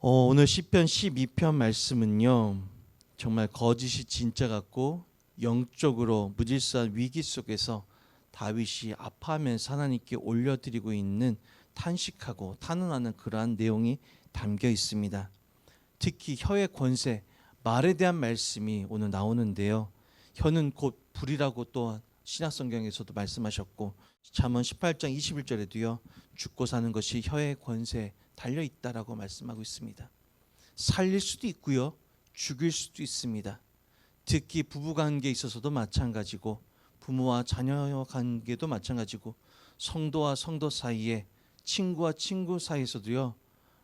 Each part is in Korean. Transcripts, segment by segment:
오늘 시편 12편 말씀은요, 정말 거짓이 진짜 같고 영적으로 무질서한 위기 속에서 다윗이 아파하면서 하나님께 올려드리고 있는 탄식하고 탄원하는 그러한 내용이 담겨 있습니다. 특히 혀의 권세, 말에 대한 말씀이 오늘 나오는데요. 혀는 곧 불이라고 또 신약성경에서도 말씀하셨고, 잠언 18장 21절에도요, 죽고 사는 것이 혀의 권세에 달려 있다라고 말씀하고 있습니다. 살릴 수도 있고요, 죽일 수도 있습니다. 특히 부부 관계에 있어서도 마찬가지고, 부모와 자녀 관계도 마찬가지고, 성도와 성도 사이에, 친구와 친구 사이에서도요,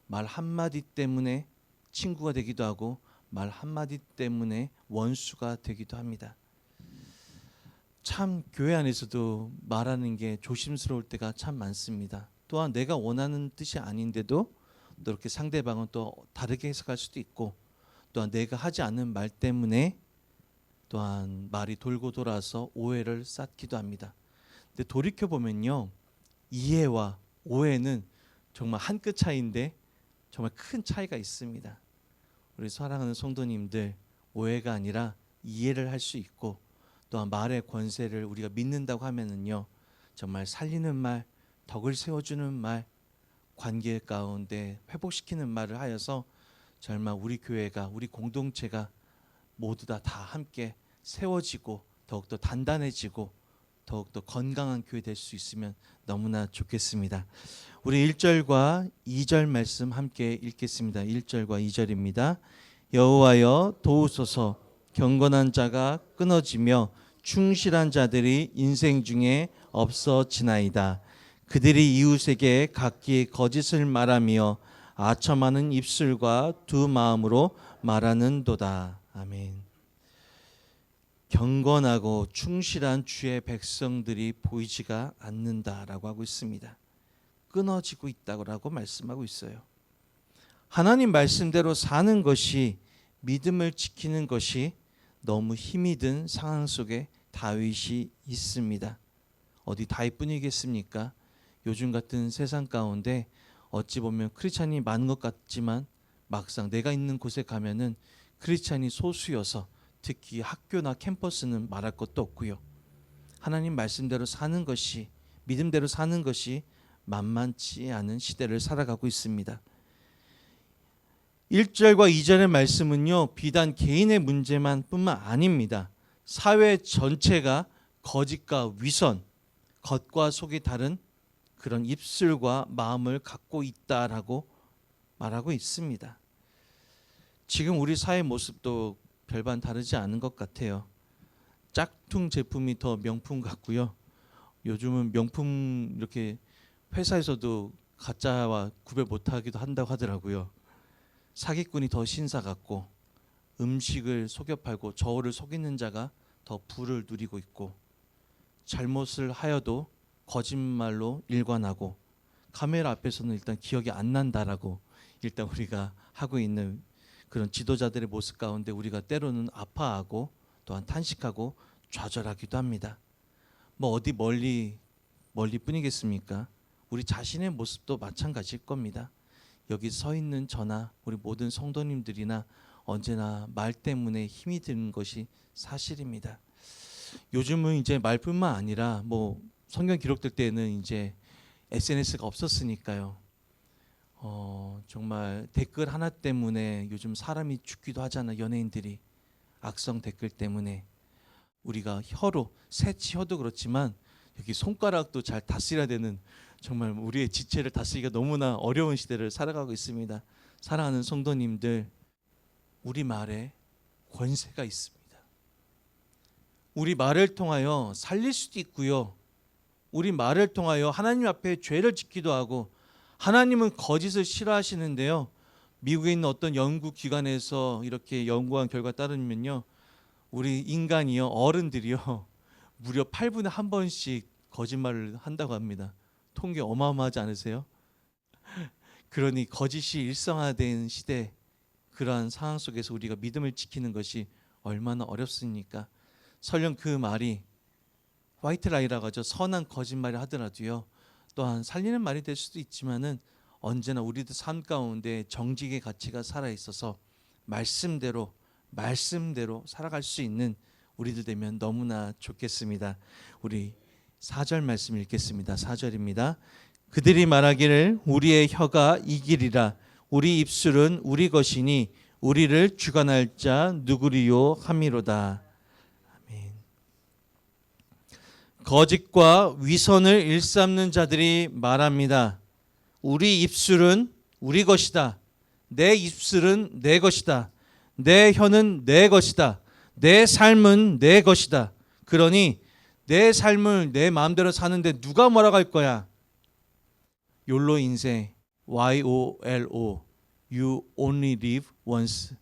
말 한마디 때문에 친구가 되기도 하고 말 한마디 때문에 원수가 되기도 합니다. 참 교회 안에서도 말하는 게 조심스러울 때가 참 많습니다. 또한 내가 원하는 뜻이 아닌데도 또 이렇게 상대방은 또 다르게 해석할 수도 있고, 또한 내가 하지 않는 말 때문에 또한 말이 돌고 돌아서 오해를 쌓기도 합니다. 근데 돌이켜 보면요, 이해와 오해는 정말 한 끗 차이인데 정말 큰 차이가 있습니다. 우리 사랑하는 성도님들, 오해가 아니라 이해를 할 수 있고, 또한 말의 권세를 우리가 믿는다고 하면은요, 정말 살리는 말, 덕을 세워주는 말, 관계 가운데 회복시키는 말을 하여서 정말 우리 교회가, 우리 공동체가 모두 다 함께 세워지고 더욱더 단단해지고 더욱더 건강한 교회 될 수 있으면 너무나 좋겠습니다. 우리 1절과 2절 말씀 함께 읽겠습니다. 1절과 2절입니다. 여호와여 도우소서. 경건한 자가 끊어지며 충실한 자들이 인생 중에 없어지나이다. 그들이 이웃에게 각기 거짓을 말하며 아첨하는 입술과 두 마음으로 말하는도다. 아멘. 경건하고 충실한 주의 백성들이 보이지가 않는다라고 하고 있습니다. 끊어지고 있다고 말씀하고 있어요. 하나님 말씀대로 사는 것이, 믿음을 지키는 것이 너무 힘이 든 상황 속에 다윗이 있습니다. 어디 다윗뿐이겠습니까? 요즘 같은 세상 가운데 어찌 보면 크리스찬이 많은 것 같지만 막상 내가 있는 곳에 가면은 크리스찬이 소수여서, 특히 학교나 캠퍼스는 말할 것도 없고요. 하나님 말씀대로 사는 것이, 믿음대로 사는 것이 만만치 않은 시대를 살아가고 있습니다. 1절과 2절의 말씀은요, 비단 개인의 문제만 뿐만 아닙니다. 사회 전체가 거짓과 위선, 겉과 속이 다른 그런 입술과 마음을 갖고 있다라고 말하고 있습니다. 지금 우리 사회 모습도 별반 다르지 않은 것 같아요. 짝퉁 제품이 더 명품 같고요. 요즘은 명품 이렇게 회사에서도 가짜와 구별 못하기도 한다고 하더라고요. 사기꾼이 더 신사 같고, 음식을 속여 팔고 저울을 속이는 자가 더 부를 누리고 있고, 잘못을 하여도 거짓말로 일관하고, 카메라 앞에서는 일단 기억이 안 난다라고 일단 우리가 하고 있는 그런 지도자들의 모습 가운데 우리가 때로는 아파하고 또한 탄식하고 좌절하기도 합니다. 뭐 어디 멀리뿐이겠습니까? 우리 자신의 모습도 마찬가지일 겁니다. 여기 서 있는 저나 우리 모든 성도님들이나 언제나 말 때문에 힘이 드는 것이 사실입니다. 요즘은 이제 말뿐만 아니라 뭐 성경 기록될 때는 이제 SNS가 없었으니까요. 정말 댓글 하나 때문에 요즘 사람이 죽기도 하잖아. 연예인들이 악성 댓글 때문에. 우리가 혀로, 새치 혀도 그렇지만 여기 손가락도 잘 다스려야 되는, 정말 우리의 지체를 다스리기가 너무나 어려운 시대를 살아가고 있습니다. 사랑하는 성도님들, 우리 말에 권세가 있습니다. 우리 말을 통하여 살릴 수도 있고요, 우리 말을 통하여 하나님 앞에 죄를 짓기도 하고, 하나님은 거짓을 싫어하시는데요, 미국에 있는 어떤 연구기관에서 이렇게 연구한 결과 따르면요, 우리 인간이요, 어른들이요, 무려 8분에 한 번씩 거짓말을 한다고 합니다. 통계 어마어마하지 않으세요? 그러니 거짓이 일상화된 시대, 그러한 상황 속에서 우리가 믿음을 지키는 것이 얼마나 어렵습니까? 설령 그 말이 화이트 라이라고 하죠. 선한 거짓말을 하더라도요, 또한 살리는 말이 될 수도 있지만은 언제나 우리들 삶 가운데 정직의 가치가 살아있어서 말씀대로 살아갈 수 있는 우리들 되면 너무나 좋겠습니다. 우리 4절 말씀 읽겠습니다. 4절입니다. 그들이 말하기를 우리의 혀가 이기리라. 우리 입술은 우리 것이니 우리를 주관할 자 누구리요 함이로다. 아멘. 거짓과 위선을 일삼는 자들이 말합니다. 우리 입술은 우리 것이다. 내 입술은 내 것이다. 내 혀는 내 것이다. 내 삶은 내 것이다. 그러니 내 삶을 내 마음대로 사는데 누가 뭐라고 할 거야? 욜로 인생, YOLO, You only live once.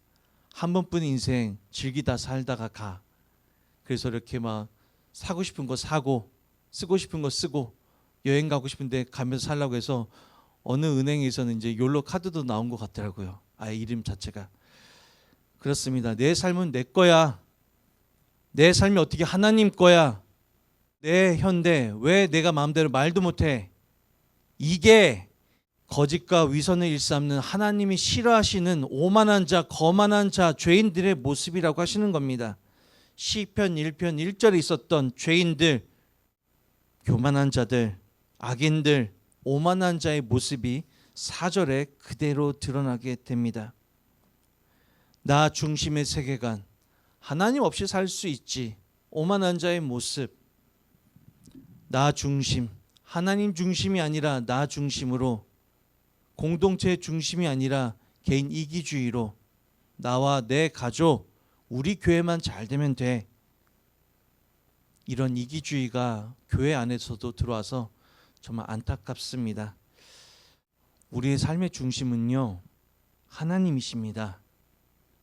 한 번뿐 인생 즐기다 살다가 가. 그래서 이렇게 막 사고 싶은 거 사고 쓰고 싶은 거 쓰고 여행 가고 싶은데 가면서 살라고 해서 어느 은행에서는 이제 욜로 카드도 나온 것 같더라고요. 아예 이름 자체가. 그렇습니다. 내 삶은 내 거야. 내 삶이 어떻게 하나님 거야. 내 현대 왜 내가 마음대로 말도 못해. 이게 거짓과 위선을 일삼는 하나님이 싫어하시는 오만한 자, 거만한 자, 죄인들의 모습이라고 하시는 겁니다. 시편 1편 1절에 있었던 죄인들, 교만한 자들, 악인들, 오만한 자의 모습이 4절에 그대로 드러나게 됩니다. 나 중심의 세계관, 하나님 없이 살 수 있지. 오만한 자의 모습, 나 중심, 하나님 중심이 아니라 나 중심으로, 공동체 중심이 아니라 개인 이기주의로, 나와 내 가족, 우리 교회만 잘 되면 돼. 이런 이기주의가 교회 안에서도 들어와서 정말 안타깝습니다. 우리의 삶의 중심은요, 하나님이십니다.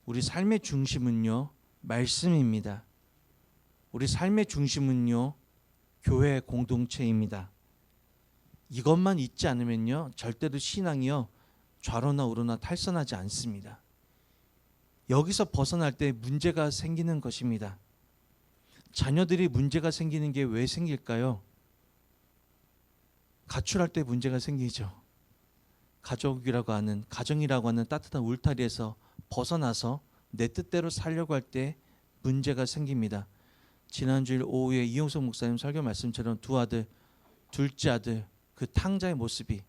우리 삶의 중심은요, 말씀입니다. 우리 삶의 중심은요, 교회 공동체입니다. 이것만 잊지 않으면요, 절대로 신앙이요, 좌로나 우로나 탈선하지 않습니다. 여기서 벗어날 때 문제가 생기는 것입니다. 자녀들이 문제가 생기는 게 왜 생길까요? 가출할 때 문제가 생기죠. 가족이라고 하는, 가정이라고 하는 따뜻한 울타리에서 벗어나서 내 뜻대로 살려고 할 때 문제가 생깁니다. 지난주일 오후에 이용석 목사님 설교 말씀처럼 두 아들, 둘째 아들, 그 탕자의 모습이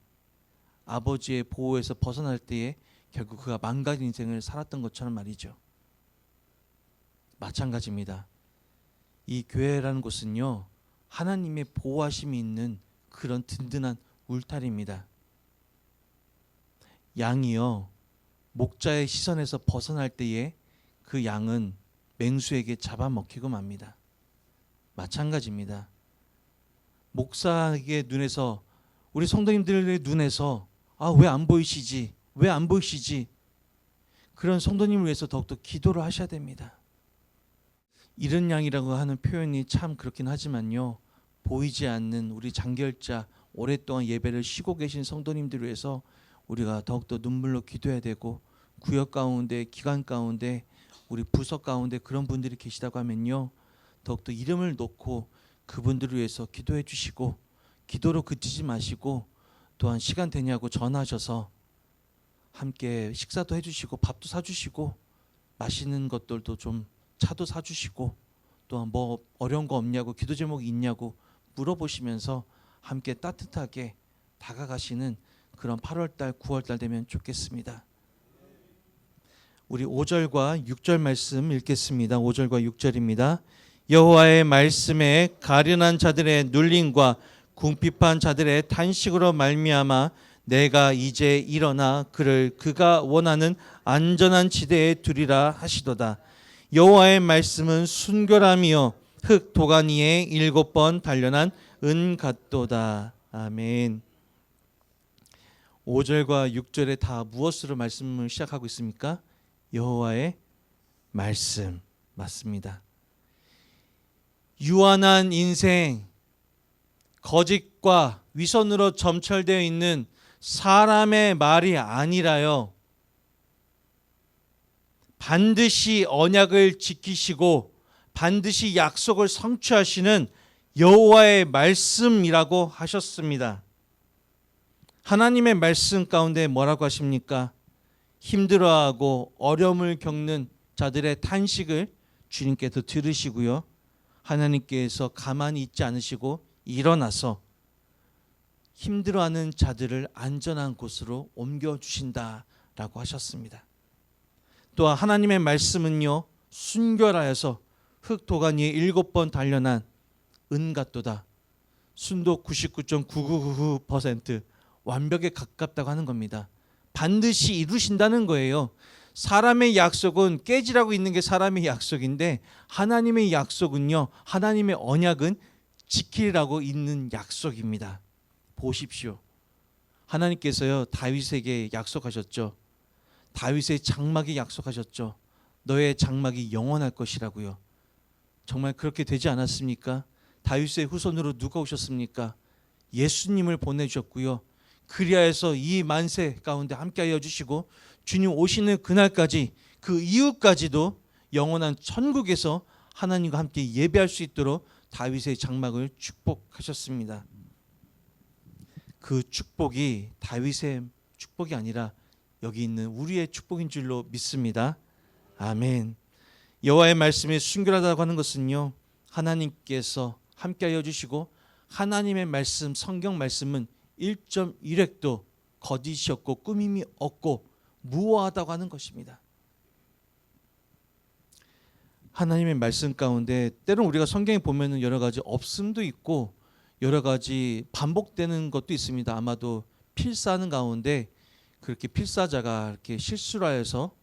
아버지의 보호에서 벗어날 때에 결국 그가 망가진 인생을 살았던 것처럼 말이죠. 마찬가지입니다. 이 교회라는 곳은요, 하나님의 보호하심이 있는 그런 든든한 울타리입니다. 양이요, 목자의 시선에서 벗어날 때에 그 양은 맹수에게 잡아먹히고 맙니다. 마찬가지입니다. 목사의 눈에서, 우리 성도님들의 눈에서 왜 안 보이시지? 왜 안 보이시지? 그런 성도님을 위해서 더욱더 기도를 하셔야 됩니다. 이른 양이라고 하는 표현이 참 그렇긴 하지만요, 보이지 않는 우리 장결자, 오랫동안 예배를 쉬고 계신 성도님들을 위해서 우리가 더욱더 눈물로 기도해야 되고, 구역 가운데, 기관 가운데, 우리 부서 가운데 그런 분들이 계시다고 하면요, 더욱더 이름을 놓고 그분들을 위해서 기도해 주시고, 기도로 그치지 마시고, 또한 시간 되냐고 전화하셔서 함께 식사도 해주시고, 밥도 사주시고, 맛있는 것들도 좀 차도 사주시고, 또한 뭐 어려운 거 없냐고, 기도 제목이 있냐고 물어보시면서 함께 따뜻하게 다가가시는 그런 8월달 9월달 되면 좋겠습니다. 우리 5절과 6절 말씀 읽겠습니다. 5절과 6절입니다. 여호와의 말씀에 가련한 자들의 눌림과 궁핍한 자들의 탄식으로 말미암아 내가 이제 일어나 그를 그가 원하는 안전한 지대에 두리라 하시도다. 여호와의 말씀은 순결함이요 흙 도가니에 7번 단련한 은 같도다. 아멘. 5절과 6절에 다 무엇으로 말씀을 시작하고 있습니까? 여호와의 말씀. 맞습니다. 유한한 인생, 거짓과 위선으로 점철되어 있는 사람의 말이 아니라요, 반드시 언약을 지키시고 반드시 약속을 성취하시는 여호와의 말씀이라고 하셨습니다. 하나님의 말씀 가운데 뭐라고 하십니까? 힘들어하고 어려움을 겪는 자들의 탄식을 주님께서 들으시고요. 하나님께서 가만히 있지 않으시고 일어나서 힘들어하는 자들을 안전한 곳으로 옮겨주신다라고 하셨습니다. 또한 하나님의 말씀은요, 순결하여서 흙 도가니에 7번 단련한 은같도다. 순도 99.9999% 완벽에 가깝다고 하는 겁니다. 반드시 이루신다는 거예요. 사람의 약속은 깨지라고 있는 게 사람의 약속인데 하나님의 약속은요, 하나님의 언약은 지키라고 있는 약속입니다. 보십시오. 하나님께서요, 다윗에게 약속하셨죠. 다윗의 장막이 약속하셨죠. 너의 장막이 영원할 것이라고요. 정말 그렇게 되지 않았습니까? 다윗의 후손으로 누가 오셨습니까? 예수님을 보내주셨고요. 그리하여서 이 만세 가운데 함께하여 주시고 주님 오시는 그날까지 그 이후까지도 영원한 천국에서 하나님과 함께 예배할 수 있도록 다윗의 장막을 축복하셨습니다. 그 축복이 다윗의 축복이 아니라 여기 있는 우리의 축복인 줄로 믿습니다. 아멘. 여호와의 말씀이 순결하다고 하는 것은요, 하나님께서 함께하여 주시고 하나님의 말씀, 성경 말씀은 1.1획도 거짓이 없고 꾸밈이 없고 무오하다고 하는 것입니다. 하나님의 말씀 가운데 때로는 우리가 성경에 보면은 여러 가지 없음도 있고 여러 가지 반복되는 것도 있습니다. 아마도 필사하는 가운데 그렇게 필사자가 이렇게 실수를 해서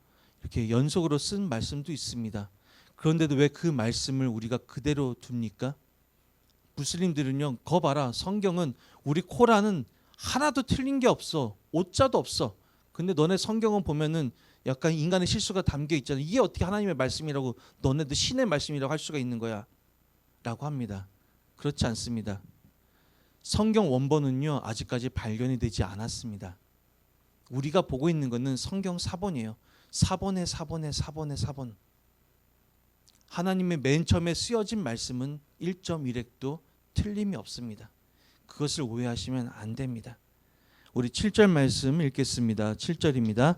이렇게 연속으로 쓴 말씀도 있습니다. 그런데도 왜 그 말씀을 우리가 그대로 둡니까? 무슬림들은요, 거 봐라, 성경은 우리 코란은 하나도 틀린 게 없어, 오자도 없어. 근데 너네 성경은 보면은 약간 인간의 실수가 담겨 있잖아. 이게 어떻게 하나님의 말씀이라고, 너네들 신의 말씀이라고 할 수가 있는 거야? 라고 합니다. 그렇지 않습니다. 성경 원본은요, 아직까지 발견이 되지 않았습니다. 우리가 보고 있는 것은 성경 사본이에요. 사본의 사본의 사본의 사본. 하나님의 맨 처음에 쓰여진 말씀은 1.1획도 틀림이 없습니다. 그것을 오해하시면 안 됩니다. 우리 7절 말씀 읽겠습니다. 7절입니다.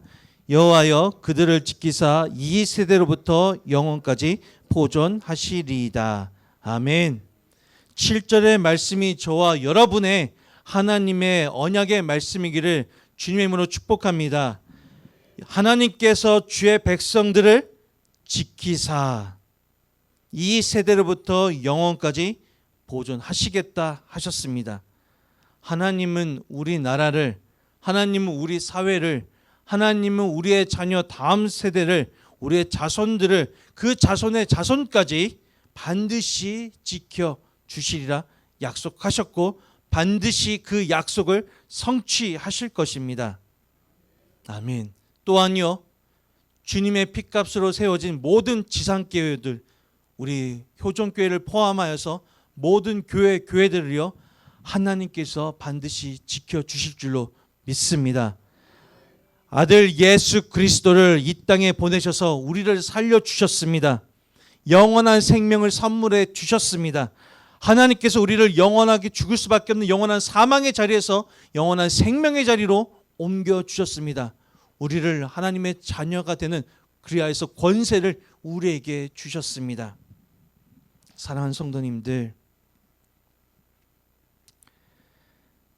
여호와여 그들을 지키사 이 세대로부터 영원까지 보존하시리이다. 아멘. 7절의 말씀이 저와 여러분의 하나님의 언약의 말씀이기를 주님의 이름으로 축복합니다. 하나님께서 주의 백성들을 지키사 이 세대로부터 영원까지 보존하시겠다 하셨습니다. 하나님은 우리나라를, 하나님은 우리 사회를, 하나님은 우리의 자녀 다음 세대를, 우리의 자손들을, 그 자손의 자손까지 반드시 지켜 주시리라 약속하셨고 반드시 그 약속을 성취하실 것입니다. 아멘. 또한요, 주님의 피값으로 세워진 모든 지상교회들, 우리 효종교회를 포함하여서 모든 교회들을요, 하나님께서 반드시 지켜주실 줄로 믿습니다. 아들 예수 그리스도를 이 땅에 보내셔서 우리를 살려주셨습니다. 영원한 생명을 선물해 주셨습니다. 하나님께서 우리를 영원하게 죽을 수밖에 없는 영원한 사망의 자리에서 영원한 생명의 자리로 옮겨주셨습니다. 우리를 하나님의 자녀가 되는 그리하여서 권세를 우리에게 주셨습니다. 사랑하는 성도님들,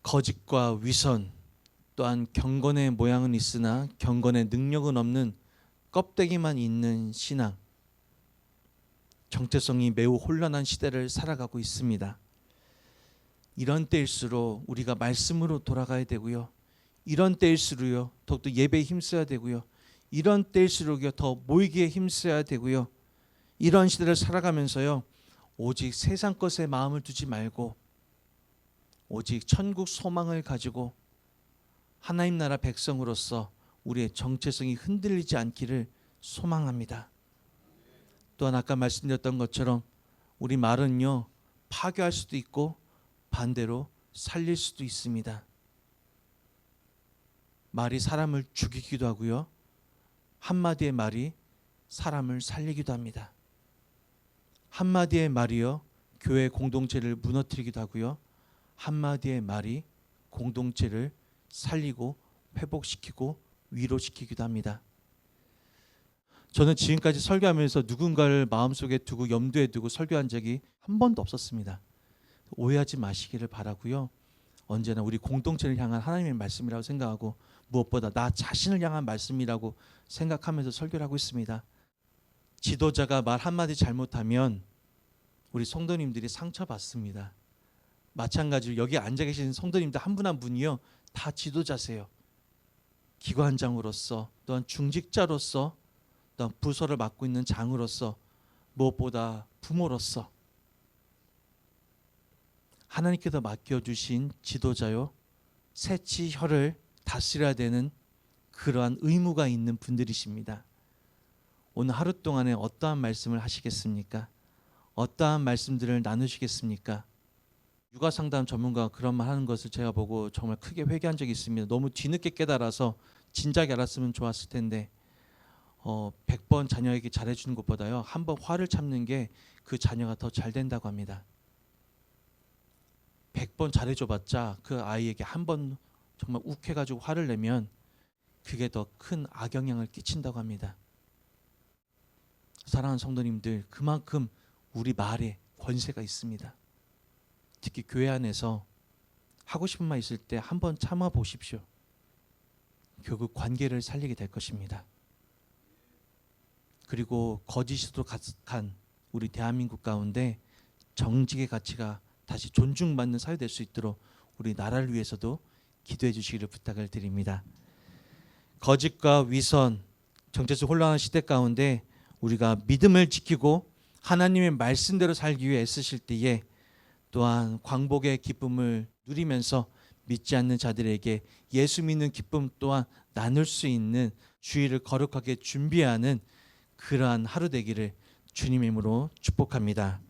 거짓과 위선 또한 경건의 모양은 있으나 경건의 능력은 없는 껍데기만 있는 신앙, 정체성이 매우 혼란한 시대를 살아가고 있습니다. 이런 때일수록 우리가 말씀으로 돌아가야 되고요. 이런 때일수록요, 더욱더 예배에 힘써야 되고요. 이런 때일수록요, 더 모이기에 힘써야 되고요. 이런 시대를 살아가면서요, 오직 세상 것에 마음을 두지 말고 오직 천국 소망을 가지고 하나님 나라 백성으로서 우리의 정체성이 흔들리지 않기를 소망합니다. 또한 아까 말씀드렸던 것처럼 우리 말은요, 파괴할 수도 있고 반대로 살릴 수도 있습니다. 말이 사람을 죽이기도 하고요, 한마디의 말이 사람을 살리기도 합니다. 한마디의 말이요, 교회 공동체를 무너뜨리기도 하고요, 한마디의 말이 공동체를 살리고 회복시키고 위로시키기도 합니다. 저는 지금까지 설교하면서 누군가를 마음속에 두고 염두에 두고 설교한 적이 한 번도 없었습니다. 오해하지 마시기를 바라고요. 언제나 우리 공동체를 향한 하나님의 말씀이라고 생각하고 무엇보다 나 자신을 향한 말씀이라고 생각하면서 설교를 하고 있습니다. 지도자가 말 한마디 잘못하면 우리 성도님들이 상처받습니다. 마찬가지로 여기 앉아 계신 성도님들 한 분 한 분이요 다 지도자세요. 기관장으로서 또한 중직자로서 또한 부서를 맡고 있는 장으로서 무엇보다 부모로서 하나님께서 맡겨주신 지도자요 새치 혀를 다스려야 되는 그러한 의무가 있는 분들이십니다. 오늘 하루 동안에 어떠한 말씀을 하시겠습니까? 어떠한 말씀들을 나누시겠습니까? 육아상담 전문가가 그런 말 하는 것을 제가 보고 정말 크게 회개한 적이 있습니다. 너무 뒤늦게 깨달아서 진작에 알았으면 좋았을 텐데 100번 자녀에게 잘해주는 것보다요 한 번 화를 참는 게 그 자녀가 더 잘 된다고 합니다. 100번 잘해줘봤자 그 아이에게 한 번 정말 욱해가지고 화를 내면 그게 더 큰 악영향을 끼친다고 합니다. 사랑하는 성도님들, 그만큼 우리 말에 권세가 있습니다. 특히 교회 안에서 하고 싶은 말 있을 때 한 번 참아 보십시오. 결국 관계를 살리게 될 것입니다. 그리고 거짓으로 간 우리 대한민국 가운데 정직의 가치가 다시 존중받는 사회 될 수 있도록 우리 나라를 위해서도 기도해 주시기를 부탁을 드립니다. 거짓과 위선, 정체적 혼란한 시대 가운데 우리가 믿음을 지키고 하나님의 말씀대로 살기 위해 애쓰실 때에 또한 광복의 기쁨을 누리면서 믿지 않는 자들에게 예수 믿는 기쁨 또한 나눌 수 있는 주일을 거룩하게 준비하는 그러한 하루 되기를 주님의 이름으로 축복합니다.